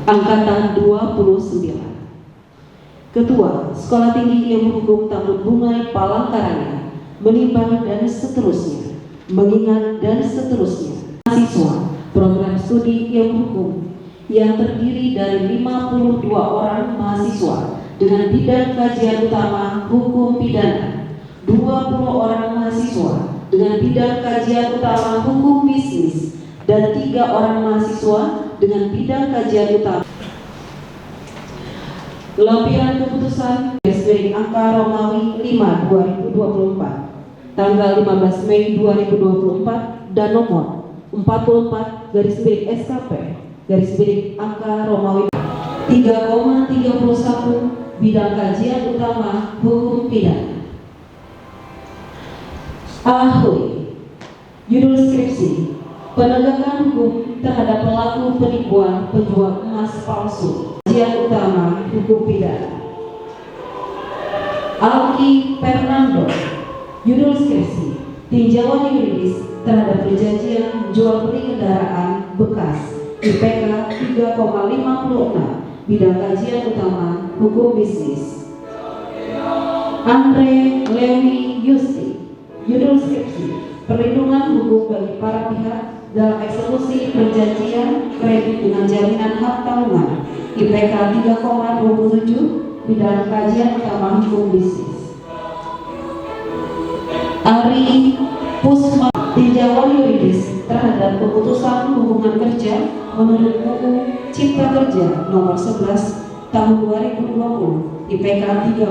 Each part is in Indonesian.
Angkatan 29. Ketua Sekolah Tinggi Ilmu Hukum Taman Bungai Palangkaraya, menimbang dan seterusnya, mengingat dan seterusnya. Mahasiswa program studi ilmu hukum yang terdiri dari 52 orang mahasiswa dengan bidang kajian utama hukum pidana, 20 orang mahasiswa dengan bidang kajian utama hukum bisnis, dan 3 orang mahasiswa dengan bidang kajian utama. Lampiran keputusan garis angka Romawi 5 2024 tanggal 15 Mei 2024 dan nomor 44 garis miring SKP garis miring angka Romawi 3,31 bidang kajian utama hukum pidana. Ahoy. Judul skripsi: penegakan hukum terhadap pelaku penipuan penjual emas palsu. Kajian utama hukum pidana. Alki Fernando. Judul skripsi: tinjauan yuridis terhadap perjanjian jual beli kendaraan bekas. IPK 3,56, bidang kajian utama hukum bisnis. Andre Lewi Yusti. Judul skripsi: perlindungan hukum bagi para pihak dalam eksekusi perjanjian kredit dengan jaminan hak tanggungan. IPK 3,27, bidang kajian utama hukum bisnis. Ari Pusma. Tinjauan yuridis terhadap keputusan hubungan kerja menurut UU Cipta Kerja nomor 11 tahun 2020. IPK 3,60,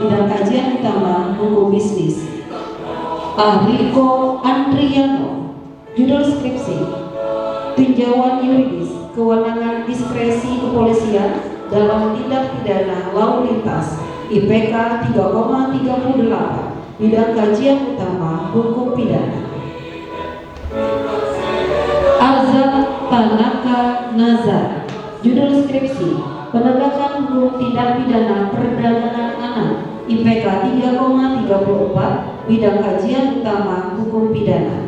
bidang kajian utama hukum bisnis. Ariko Andriano. Judul skripsi: tinjauan yuridis kewenangan diskresi kepolisian dalam tindak pidana lalu lintas. IPK 3,38, bidang kajian utama hukum pidana. Azad Tanaka Nazar. Judul skripsi: penegakan hukum tindak pidana perdagangan anak. IPK 3,34, bidang kajian utama hukum pidana.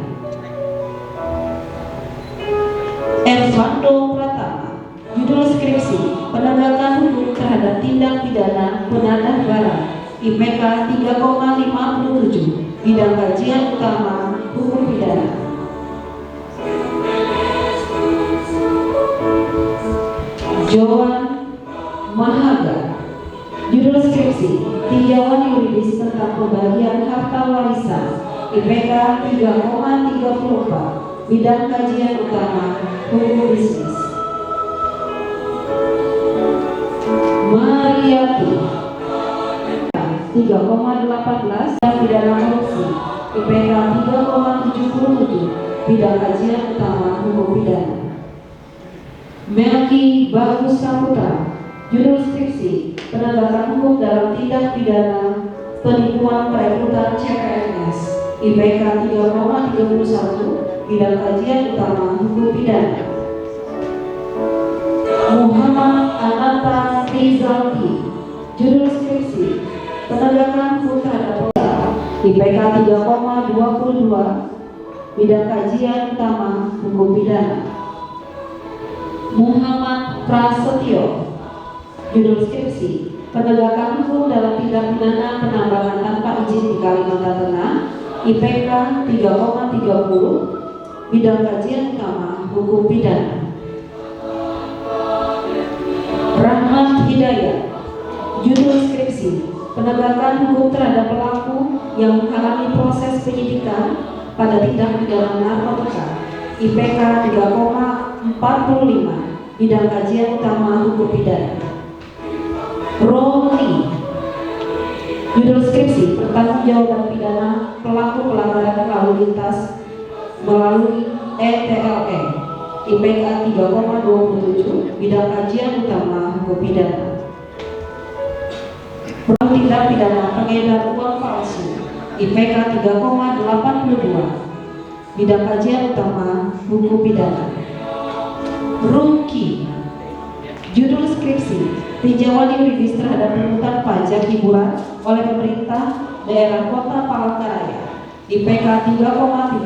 Ervando Pratama. Judul skripsi: penegakan hukum terhadap tindak pidana penadah barang. IPK 3,57, bidang kajian utama hukum pidana. Joan Mahaga. Judul skripsi: tinjauan yuridis tentang pembagian harta warisan. IPK 3,34, bidang kajian utama hukum bisnis. Mariati. 3,18, pidana korupsi. IPK 3,77, bidang kajian utama hukum pidana. Melki Bagus Saputra. Judul skripsi: penegakan hukum dalam tindak pidana penipuan perekrutan CPNS. IPK 3,31, bidang kajian utama hukum pidana. Muhammad Ananta Rizalki. Judul skripsi: penegakan hukum terhadap IPK 3,22, bidang kajian utama hukum pidana. Muhammad Prasetyo. Judul skripsi: penegakan hukum dalam tindak pidana penambangan tanpa izin di Kalimantan Tengah. IPK 3,30, bidang kajian utama hukum pidana. Rahmat Hidayat. Judul skripsi: penegakan hukum terhadap pelaku yang menghalangi proses penyidikan pada tindak pidana narkotika. IPK 3,45, bidang kajian utama hukum pidana. Roli. Judul skripsi: pertanggungjawaban pidana pelaku pelanggaran lalu lintas melalui ETLE. IPK 3,27, bidang kajian utama hukum pidana. Tindak pidana pengedar uang palsu. IPK 3,82, bidang kajian utama hukum pidana. Ruki. Judul skripsi: tinjauan yuridis terhadap pungutan pajak hiburan oleh pemerintah daerah Kota Palangkaraya. IPK 3,35,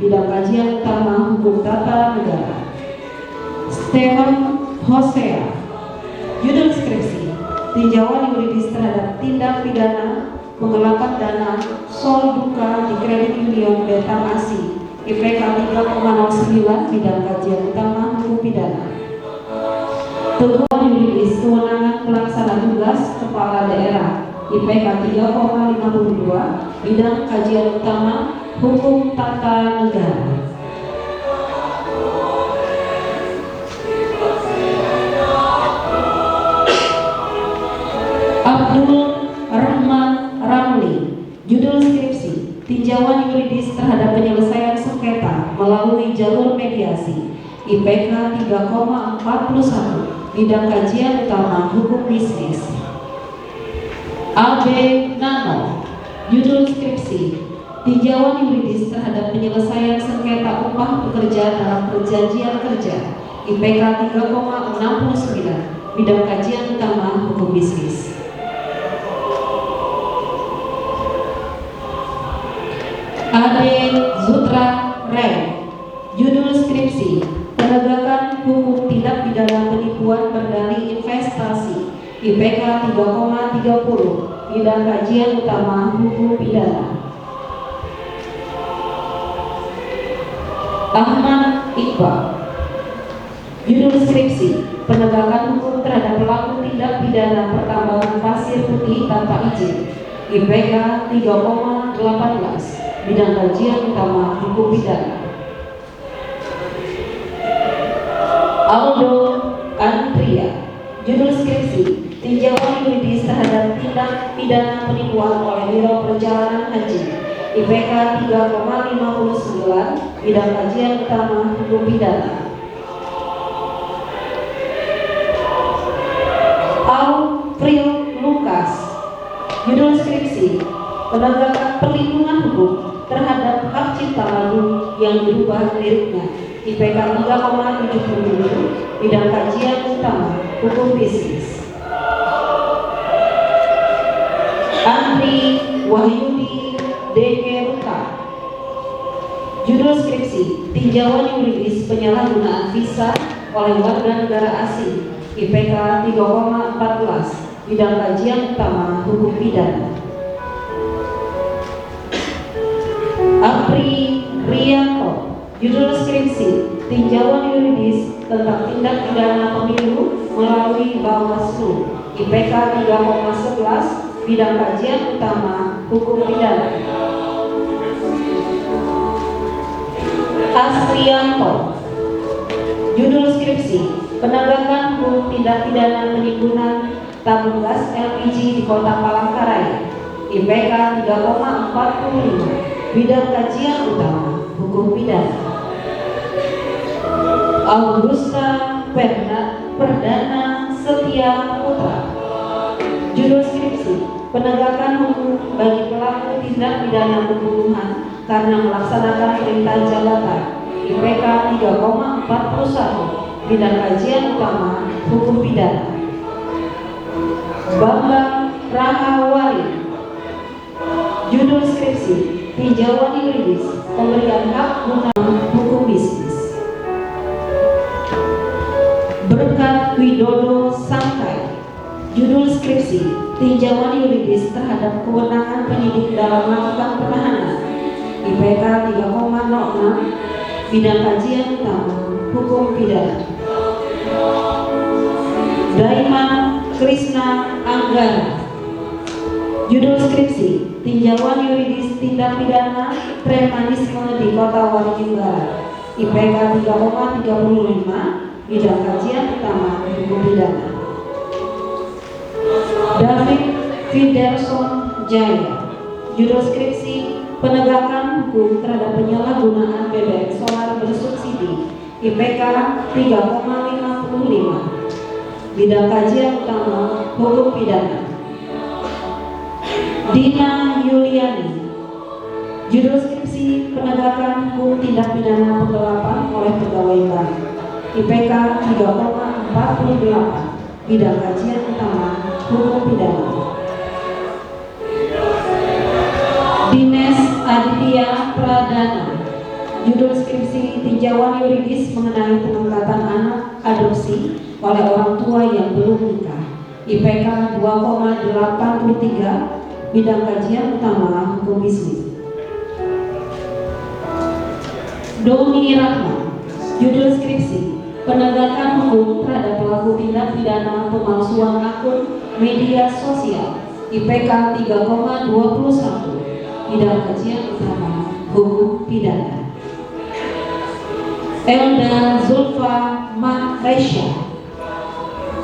bidang kajian utama hukum tata negara. Stephen Hosea. Judul skripsi: tinjauan yuridis terhadap tindak pidana penggelapan dana Sol Duka di Kredit Union Betang Asi, IPK 3,09, bidang kajian utama hukum pidana. Teguhan yuridis kewenangan pelaksana tugas kepala daerah, IPK 3,52, bidang kajian utama hukum tata negara. Abdul Rahman Ramli. Judul skripsi: tinjauan yuridis terhadap penyelesaian sengketa melalui jalur mediasi, IPK 3,41, bidang kajian utama hukum bisnis. AB Nano. Judul skripsi: tinjauan yuridis terhadap penyelesaian sengketa upah pekerja dalam perjanjian kerja, IPK 3,69, bidang kajian utama hukum bisnis. Ade Zutra Ray. Judul skripsi: penegakan hukum tindak pidana penipuan berdalih investasi, IPK 3,30, bidang kajian utama hukum pidana. Ahmad Iqbal. Judul skripsi: penegakan hukum terhadap pelaku tindak pidana pertambangan pasir putih tanpa izin, IPK 3,18, bidang kajian utama hukum pidana. Aldo Andria. Judul skripsi: tinjauan yuridis terhadap tindak pidana penipuan oleh Biro Perjalanan Haji, IPK 3,59, bidang kajian utama hukum pidana. Alfred Lucas. Judul skripsi: penegakan perlindungan hukum terhadap hak cipta lagu yang dirubah liriknya, IPK 3,77, bidang kajian utama hukum bisnis. Andri Wahyudi Degeruta. Judul skripsi: tinjauan yuridis penyalahgunaan visa oleh warga negara asing, IPK 3,14, bidang kajian utama hukum pidana. Apri Rianto. Judul skripsi: tinjauan yuridis tentang tindak pidana pemilu melalui Bawaslu, IPK 3,11, bidang kajian utama hukum pidana. Asrianto. Judul skripsi: penegakan hukum tindak pidana penimbunan tabung gas LPG di Kota Palangkaraya, IPK 3,45, bidang kajian utama hukum pidana. Augusta Perdana Setia Putra. Judul skripsi: penegakan hukum bagi pelaku tindak pidana pembunuhan karena melaksanakan perintah jabatan, IPK 3,41, bidang kajian utama hukum pidana. Bambang Rahawali. Judul skripsi: tinjauan yuridis pemberian hak guna hukum bisnis. Berkat Widodo Sangkai. Judul skripsi: tinjauan yuridis terhadap kewenangan penyidik dalam melakukan penahanan, IPK 3,06, bidang kajian utama hukum pidana. Daiman Krishna Anggara. Judul skripsi: tinjauan yuridis tindak pidana premanisme di Kota Waringin Barat, IPK 3,35, bidang kajian utama hukum pidana. David Fiderson Jaya. Judul skripsi: penegakan hukum terhadap penyalahgunaan BBM solar bersubsidi, IPK 3,55, bidang kajian utama hukum pidana. Dina Yuliani. Judul skripsi: penegakan hukum tindak pidana penggelapan oleh pegawai bank, IPK 3,48, bidang kajian utama hukum pidana. Dines Aditya Pradana. Judul skripsi tinjauan yuridis mengenai pengangkatan anak adopsi oleh orang tua yang belum nikah. IPK 2,83, bidang kajian utama hukum bisnis. Doni Rahman. Judul skripsi penegakan hukum terhadap pelaku tindak pidana pemalsuan akun media sosial. IPK 3,21, bidang kajian utama hukum pidana. Elda Zulfa Maresya.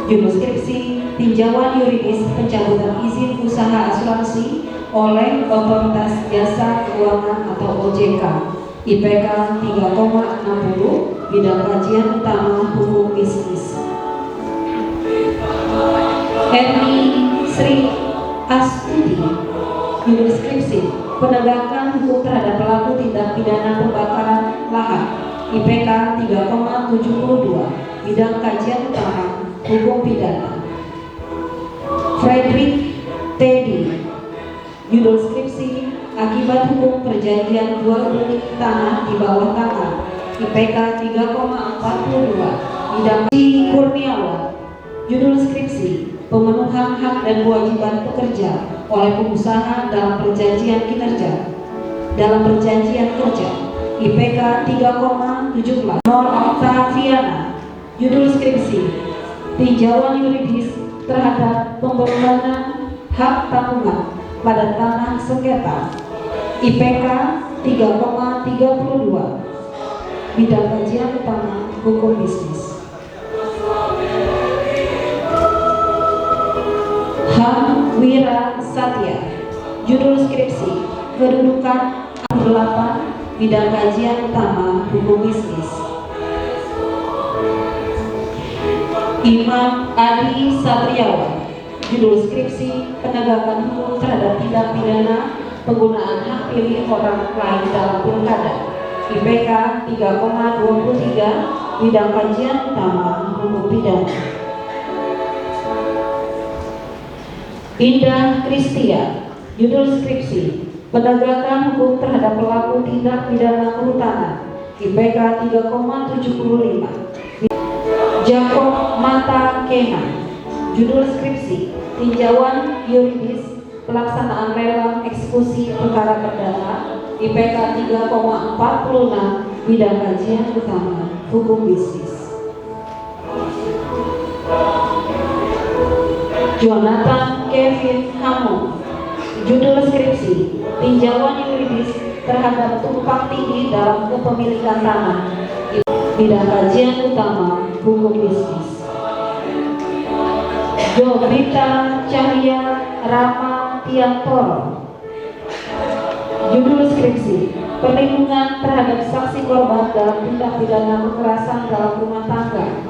Judul skripsi tinjauan yuridis pencabutan izin usaha asuransi oleh Otoritas Jasa Keuangan atau OJK. IPK 3,60, bidang kajian utama hukum bisnis. Erni Sri Astuti. Judul skripsi penegakan hukum terhadap pelaku tindak pidana pembakaran lahan. IPK 3,72, bidang kajian utama hukum pidana. Frederick Teddy. Judul skripsi akibat hukum perjanjian jual beli tanah di bawah tanah. IPK 3,42, bidang Kurniawan. Judul skripsi pemenuhan hak dan kewajiban pekerja oleh pengusaha dalam perjanjian kerja. IPK 3,17. Nur Oktaviana. Judul skripsi tinjauan yuridis terhadap pembebanan hak tanggungan pada tanah sengketa. IPK 3,32, bidang kajian utama hukum bisnis. Ham Wira Satya. Judul skripsi kedudukan 8, bidang kajian utama hukum bisnis. Imam Adi Satriawan. Judul skripsi penegakan hukum terhadap tindak pidana penggunaan hak pilih orang lain dalam pilkada. IPK 3,23, bidang kajian utama hukum pidana. Indah Kristia. Judul skripsi penegakan hukum terhadap pelaku tindak pidana kehutanan. IPK 3,75. Jakob Mata Kena. Judul skripsi tinjauan yuridis pelaksanaan lelang eksekusi perkara perdata. IPK 3,46, bidang kajian utama hukum bisnis. Jonathan Kevin Hamon. Judul skripsi tinjauan yuridis terhadap tumpang tindih dalam kepemilikan tanah. Bidang kajian utama hukum bisnis. Jovita Cahya Rama Tiantoro. Judul skripsi perlindungan terhadap saksi korban dalam tindak pidana kekerasan dalam rumah tangga.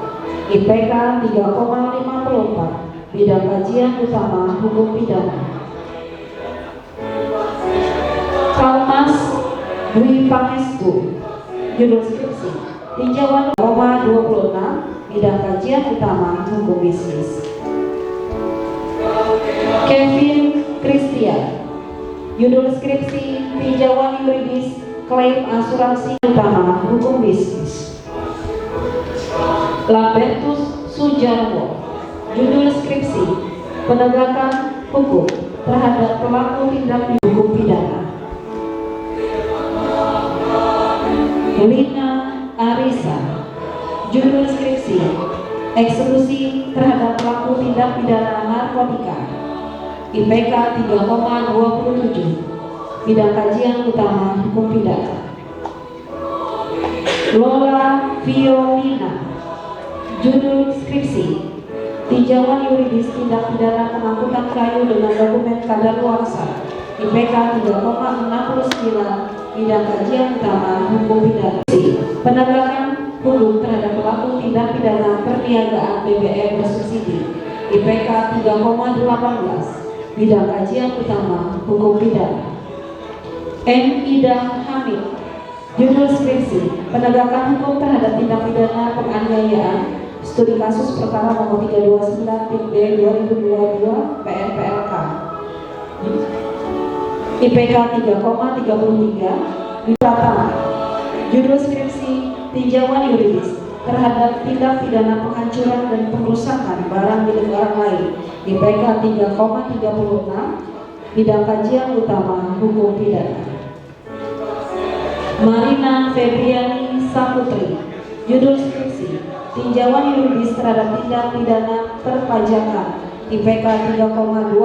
IPK 3,54, bidang kajian utama hukum pidana. Kalmas Dwi Pangestu. Judul skripsi tinjauan Roma 26, bidang kajian utama hukum bisnis. Kevin Christian. Judul skripsi tinjauan yuridis klaim asuransi utama hukum bisnis. Lambertus Sujarwo. Judul skripsi penegakan hukum terhadap pelaku tindak pidana hukum pidana. Lina Arisa. Judul skripsi eksekusi terhadap pelaku tindak pidana narkotika. IPK 3,27, bidang kajian utama hukum pidana. Lola Violina. Judul skripsi tinjauan yuridis tindak pidana pengangkutan kayu dengan dokumen kadaluarsa. IPK 3,69, bidang kajian utama hukum pidana. Penegakan hukum terhadap pelaku tindak pidana perniagaan BBM bersubsidi. IPK 3,18, bidang kajian utama hukum pidana. M. Idam Hamid. Judul skripsi penegakan hukum terhadap tindak pidana penganiayaan. Studi kasus perkara nomor 329 B 2022 PNPLK. IPK 3,33, bidang. Judul tinjauan yuridis terhadap tindak pidana penghancuran dan pengrusakan barang milik orang lain IPK 3,36 bidang kajian utama hukum pidana. Marina Febriani Saputri, judul skripsi tinjauan yuridis terhadap tindak pidana perpajakan IPK 3,21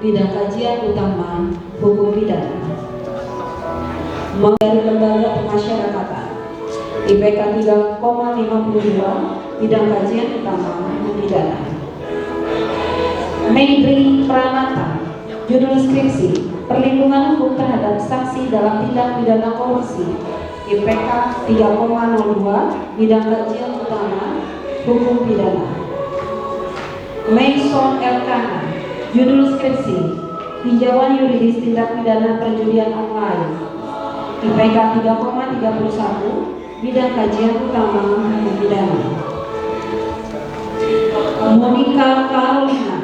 bidang kajian utama hukum pidana. Dari lembaga pemasyarakatan IPK 3,52 bidang kajian utama hukum pidana. Maitri Pranata, judul skripsi perlindungan hukum terhadap saksi dalam tindak pidana korupsi IPK 3,02 bidang kajian utama hukum pidana. Mason Elkana, judul skripsi tinjauan yuridis tindak pidana perjudian online IPK 3,31 bidang kajian utama hukum pidana. Monica Carolina,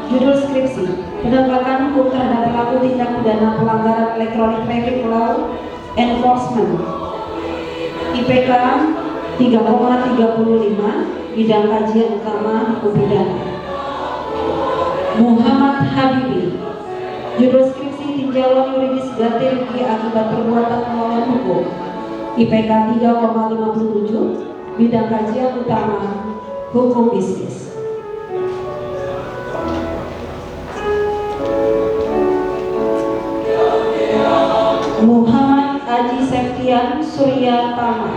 judul skripsi penegakan hukum terhadap pelaku tindak pidana pelanggaran electronic traffic law enforcement IPK 3,35 bidang kajian utama hukum pidana. Muhammad Habibi, judul skripsi tinjauan yuridis ganti rugi akibat perbuatan melawan hukum IPK 3,57 bidang kajian utama hukum bisnis. Muhammad Aji Septian Surya Tama,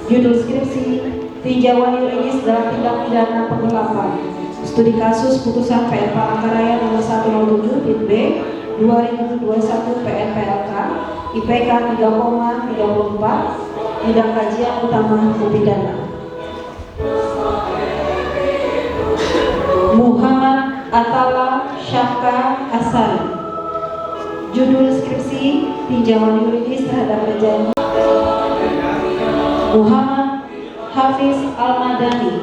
judul skripsi tinjauan yuridis dalam tindak pidana penggelapan studi kasus putusan PN Palangkaraya nomor 107 Bit B 2021 PN PLK IPK 3,34 bidang kajian utama hukum pidana. Muhammad Atala Syafka Asari, judul skripsi tinjauan yuridis terhadap perjanjian. Muhammad Hafiz Al-Madani,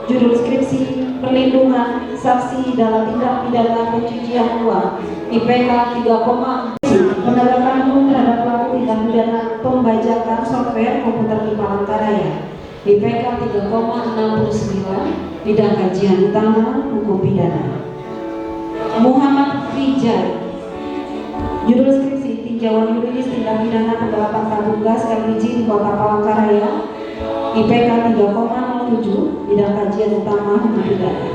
judul skripsi perlindungan saksi dalam tindak pidana pencucian uang IPK 3,4 penegakan hukum terhadap pelaku tindak pidana pembajakan software komputer di Palangkaraya IPK 3,69 bidang kajian utama hukum pidana. Muhammad Rijal, judul skripsi tinjauan yuridis tindak pidana penggelapan tabung gas LPG di Kota Palangkaraya IPK 3,07 bidang kajian utama hukum pidana.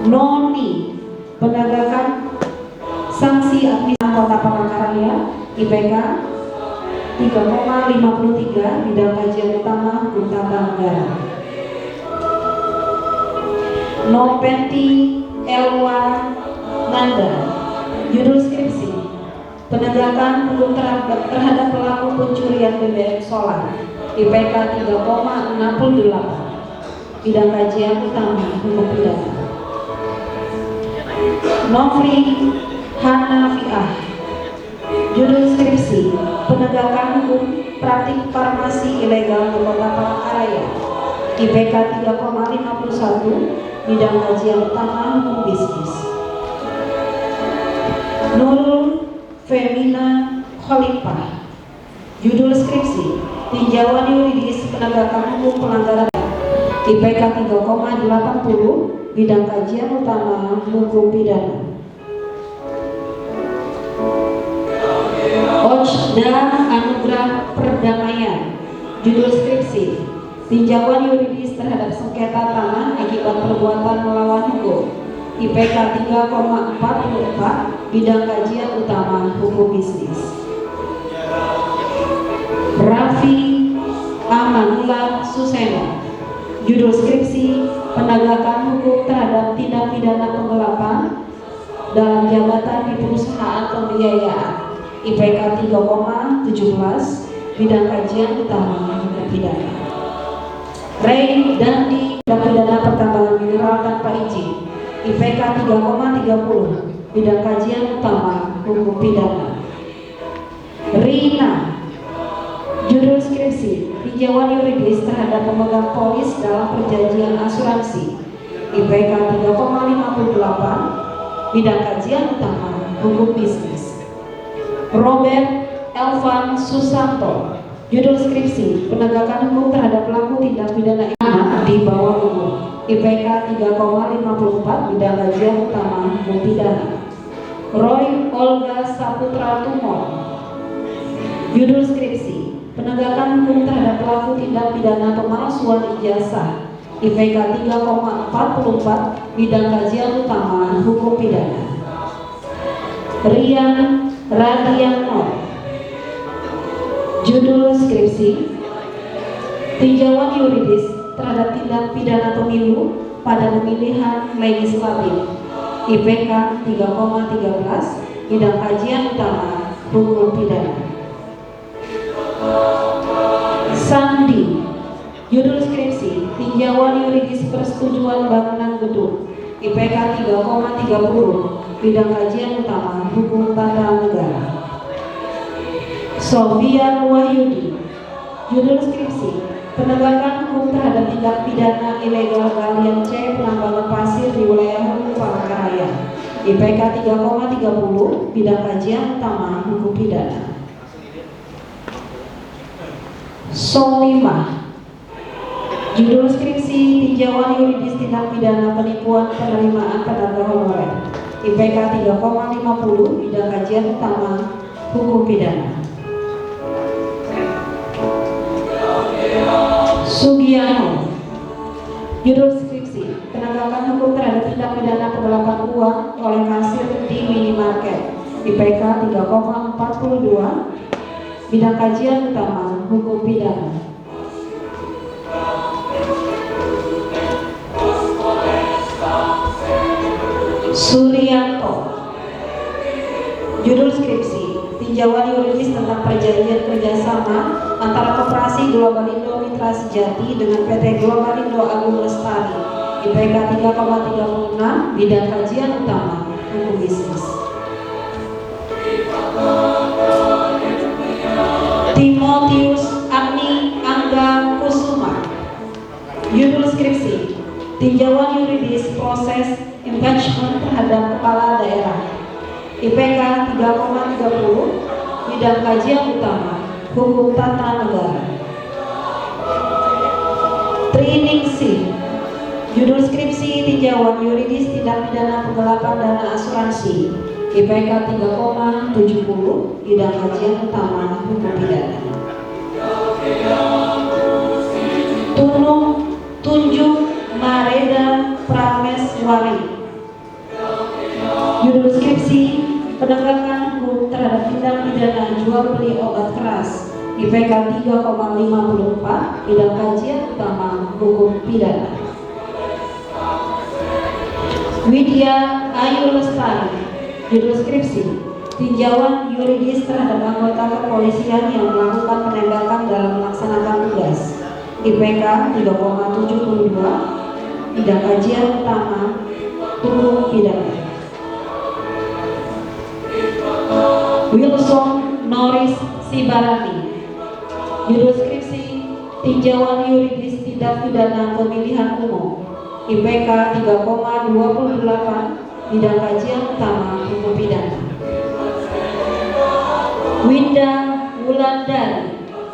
Noni, penegakan sanksi administrasi Kota Palangkaraya IPK 3,53 bidang kajian utama hukum tata negara. Nopenti Elwa Nanda, judul skripsi penegakan hukum terhadap pelaku pencurian BBM solar IPK 3,68 bidang kajian utama hukum pidana. Nofri Hanafiah, judul skripsi penegakan hukum praktik farmasi ilegal di Kota Palangkaraya IPK 3,51 bidang kajian utama hukum bisnis. Nurul Femina Khalifah, judul skripsi tinjauan yuridis penegakan hukum pelanggaran IPK 3,80 bidang kajian utama hukum pidana. Ojda Anugrah Perdamaian, judul skripsi tinjauan yuridis terhadap sengketa tanah akibat perbuatan melawan hukum IPK 3,44 bidang kajian utama hukum bisnis. Raffi Amanullah Suseno, judul skripsi penegakan hukum terhadap tindak pidana penggelapan dalam jabatan di perusahaan pembiayaan IPK 3,17 bidang kajian utama hukum pidana. Ray Dandi, tindak pidana pertambangan mineral tanpa izin IPK 3,30 bidang kajian utama hukum pidana. Rina, judul skripsi tinjauan yuridis terhadap pemegang polis dalam perjanjian asuransi IPK 3,58 bidang kajian utama hukum bisnis. Robert Elvan Susanto, Judul skripsi, penegakan hukum terhadap pelaku tindak pidana anak di bawah umur. IPK 3,54, bidang kajian utama hukum pidana. Roy Olga Saputra Tumor. Judul skripsi, penegakan hukum terhadap pelaku tindak pidana pemalsuan ijazah. IPK 3,44, bidang kajian utama hukum pidana. Rian Radiano. Judul skripsi, tinjauan yuridis terhadap tindak pidana pemilu pada pemilihan legislatif. IPK 3,13, bidang kajian utama hukum pidana. Sandi. Judul skripsi, tinjauan yuridis persetujuan bangunan gedung. IPK 3,30, bidang kajian utama hukum tata negara. Sofian Wahyudi. Judul skripsi, penegakan hukum terhadap tindak pidana ilegal galian C penambangan pasir di wilayah hukum Palangkaraya. IPK 3,30, bidang kajian utama hukum pidana. Solimah. Judul skripsi, tinjauan yuridis tindak pidana penipuan penerimaan tenaga honorer. IPK 3,50, bidang kajian utama hukum pidana. Sugiano. Judul skripsi, penegakan hukum terhadap tindak pidana penggelapan uang oleh kasir di minimarket. IPK 3,42, bidang kajian utama hukum pidana. Suryanto. Judul skripsi, tinjauan yuridis tentang perjanjian kerjasama antara Koperasi Globalindo Mitra Sejati dengan PT Globalindo Agung Lestari. IPK 3,36, bidang kajian utama hukum bisnis. Timotius Agni Angga Kusuma. Judul skripsi, tinjauan yuridis proses impeachment terhadap kepala daerah. IPK 3,30, bidang kajian utama hukum tata negara. Triningsih. Judul skripsi, tinjauan yuridis tindak pidana penggelapan dana asuransi. IPK 3,70, bidang kajian utama hukum pidana. Tunjuk Mareda Prameswari. Judul skripsi, penegakan hukum terhadap tindak pidana jual beli obat keras. IPK 3,54, bidang kajian utama hukum pidana. Widya Ayu Lestari. Judul skripsi, tinjauan yuridis terhadap anggota kepolisian yang melakukan penembakan dalam melaksanakan tugas. IPK 3,72, bidang kajian utama hukum pidana. Wilson Norris Sibarani. Judul skripsi, tinjauan yuridis tindak pidana pemilihan umum. IPK 3,28, bidang kajian utama hukum pidana. Winda Wulandari.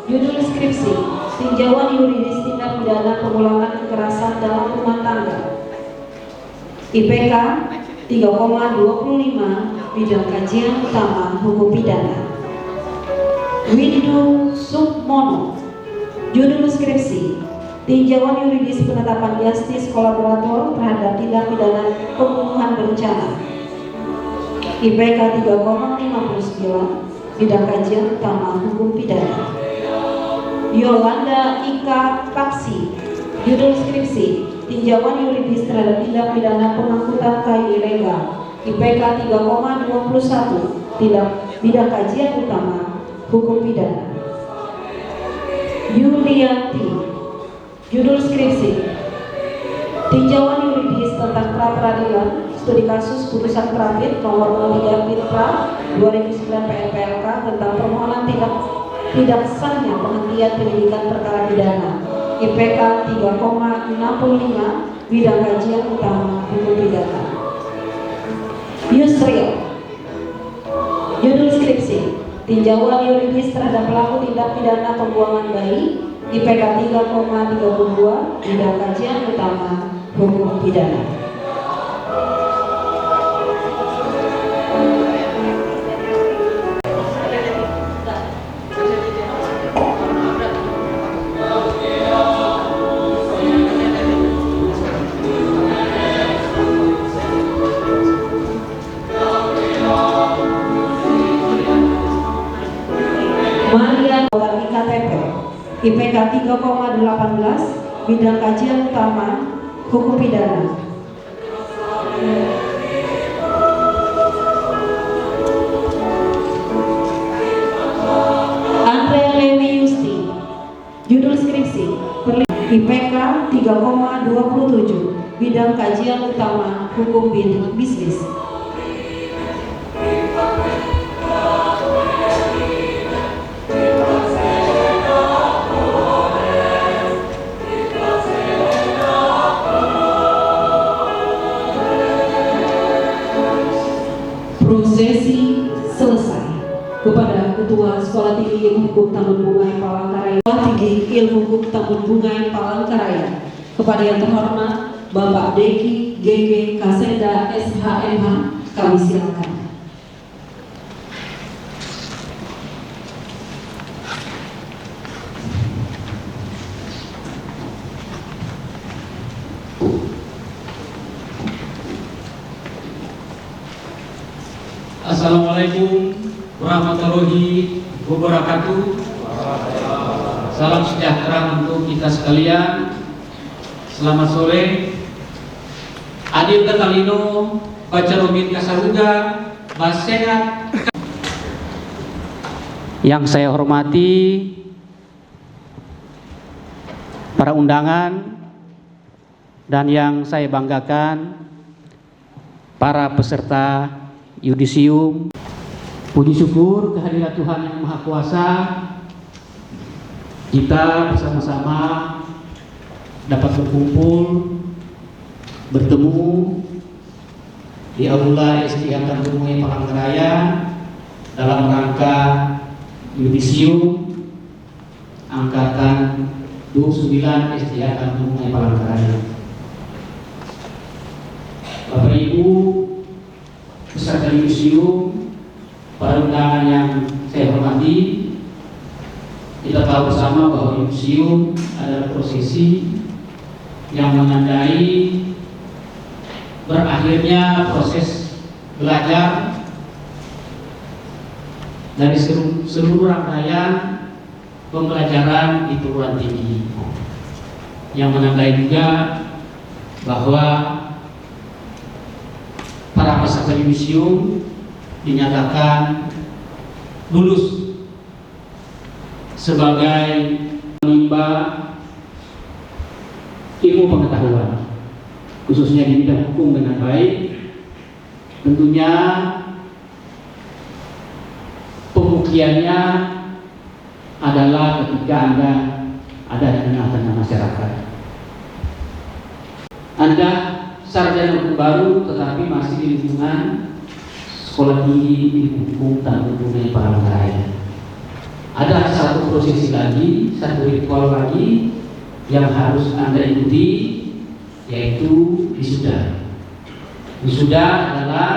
Judul skripsi, tinjauan yuridis tindak pidana pengulangan kekerasan dalam rumah tangga. IPK 3,25, bidang kajian utama hukum pidana. Windu Sukmono. Judul skripsi, tinjauan yuridis penetapan justice kolaborator terhadap tindak pidana pembunuhan berencana. IPK 3,59, bidang kajian utama hukum pidana. Yolanda Ika Paksi. Judul skripsi, tinjauan yuridis terhadap tindak pidana pengangkutan kayu ilegal. IPK 3,21, bidang kajian utama hukum pidana. Yulianti. Judul skripsi, tinjauan yuridis tentang pra peradilan studi kasus putusan Perabit nomor 03 Pitra 2009 PNPLK tentang permohonan tidak sahnya penghentian penyidikan perkara pidana. IPK 3,65, bidang kajian utama hukum pidana. Yusril. Judul skripsi, tinjauan yuridis terhadap pelaku tindak pidana pembuangan bayi IPK 3,32 bidang kajian utama hukum pidana. Maria IKTP IPK 3,18 bidang kajian utama hukum pidana. Andrea Lewi Yusti judul skripsi IPK 3,27 bidang kajian utama hukum bisnis. Prosesi selesai. Kepada Ketua Sekolah Tinggi Ilmu Hukum Taman Bungai Palangkaraya, Sekolah Tinggi Ilmu Hukum Taman Bungai Palangkaraya, kepada yang terhormat Bapak Deki GG Kasenda SHMH, kami silakan. Assalamualaikum warahmatullahi wabarakatuh. Salam sejahtera untuk kita sekalian. Selamat sore. Adil Katalino, Baca Romin Kasaruga, Basehat. Yang saya hormati para undangan dan yang saya banggakan para peserta yudisium. Puji syukur kehadirat Tuhan Yang Maha Kuasa, kita bersama-sama dapat berkumpul, bertemu di Aula SDA Taman Bungai Palangkaraya dalam rangka yudisium angkatan 29 SDA Taman Bungai Palangkaraya. Bapak Ibu peserta yudisium, para undangan yang saya hormati, kita tahu bersama bahwa yudisium adalah prosesi yang menandai berakhirnya proses belajar dari seluruh rangkaian pembelajaran di perguruan tinggi, yang menandai juga bahwa para peserta yudisium dinyatakan lulus sebagai penimba ilmu pengetahuan, khususnya di bidang hukum dengan baik. Tentunya pembuktiannya adalah ketika Anda ada di tengah-tengah masyarakat. Anda sarjana hukum baru tetapi masih di lingkungan Sekolah Tinggi Ilmu Hukum Taman Bungai Palangkaraya. Ada satu prosesi lagi, satu ritual lagi yang harus Anda ikuti, yaitu wisuda. Wisuda adalah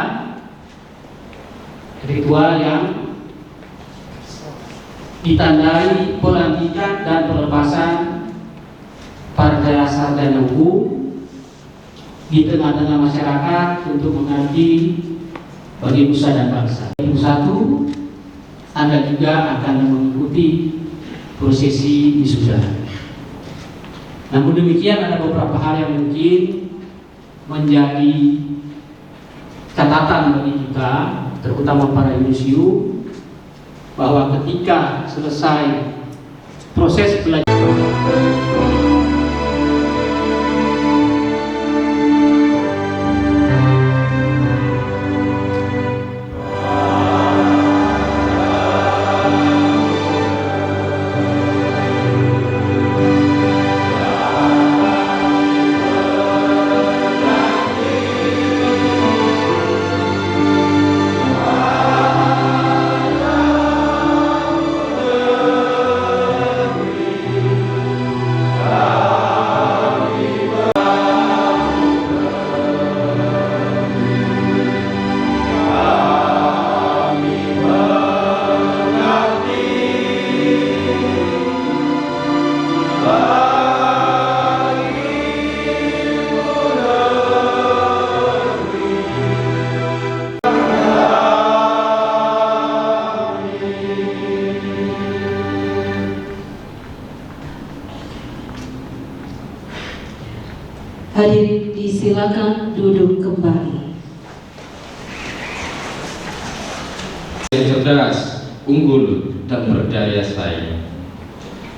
ritual yang ditandai pelantikan dan pelepasan para sarjana hukum di tengah-tengah masyarakat untuk mengabdi bagi nusa dan bangsa. Yang satu, Anda juga akan mengikuti prosesi wisuda. Namun demikian, ada beberapa hal yang mungkin menjadi catatan bagi kita, terutama para yudisium, bahwa ketika selesai proses belajar Hadirin disilakan duduk kembali. Cerdas, unggul, dan berdaya saing.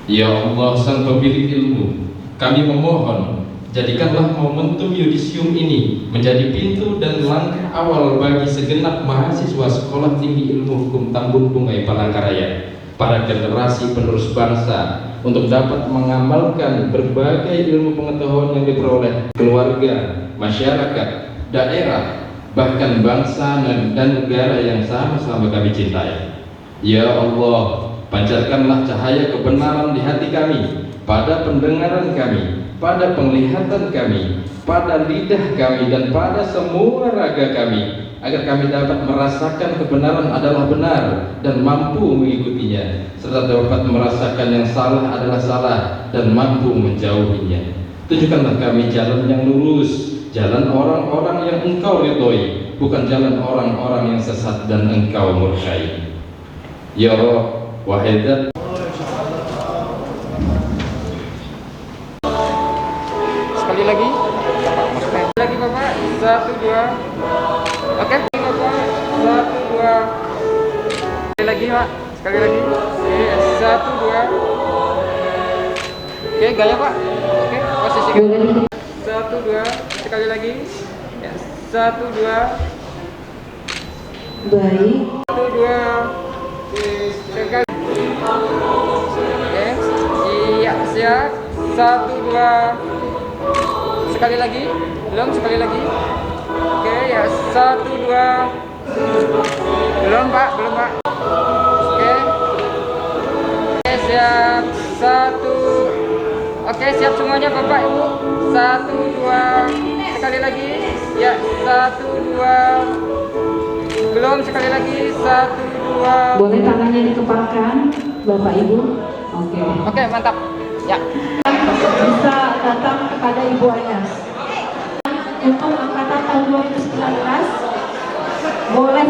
Ya Allah, Sang Pemilik ilmu, kami memohon, jadikanlah momentum yudisium ini menjadi pintu dan langkah awal bagi segenap mahasiswa Sekolah Tinggi Ilmu Hukum Tambun Bungai Palangkaraya, para generasi penerus bangsa, untuk dapat mengamalkan berbagai ilmu pengetahuan yang diperoleh keluarga, masyarakat, daerah, bahkan bangsa dan negara yang sama-sama kami cintai. Ya Allah, pancarkanlah cahaya kebenaran di hati kami, pada pendengaran kami, pada penglihatan kami, pada lidah kami, dan pada semua raga kami, agar kami dapat merasakan kebenaran adalah benar dan mampu mengikutinya, serta dapat merasakan yang salah adalah salah dan mampu menjauhinya. Tunjukkanlah kami jalan yang lurus, jalan orang-orang yang Engkau ridhoi, bukan jalan orang-orang yang sesat dan Engkau murkai. Ya Rabb, wahai Zat, sekali lagi lagi Bapak, 1, 2. Oke, Bapak, 1, 2. Sekali lagi Pak, sekali lagi. Oke, 1, 2. Oke, gaya Pak. Oke, posisi 1, 2. Sekali lagi. Ya, 1, 2. Baik, 1, 2. Sekali. Oke, iya, siap. 1, 2. Sekali lagi. Belum, sekali lagi. Oke, ya, 1, 2. Belum Pak, belum Pak. Oke. Oke, siap. 1. Oke, siap semuanya Bapak Ibu. 1, 2. Sekali lagi. Ya, 1, 2. Belum, sekali lagi. 1, 2. Boleh tangannya dikepalkan, Bapak Ibu. Oke. Oke, mantap. Ya. Bisa datang kepada Ibu Ayas. Untuk angkatan tahun 2019, boleh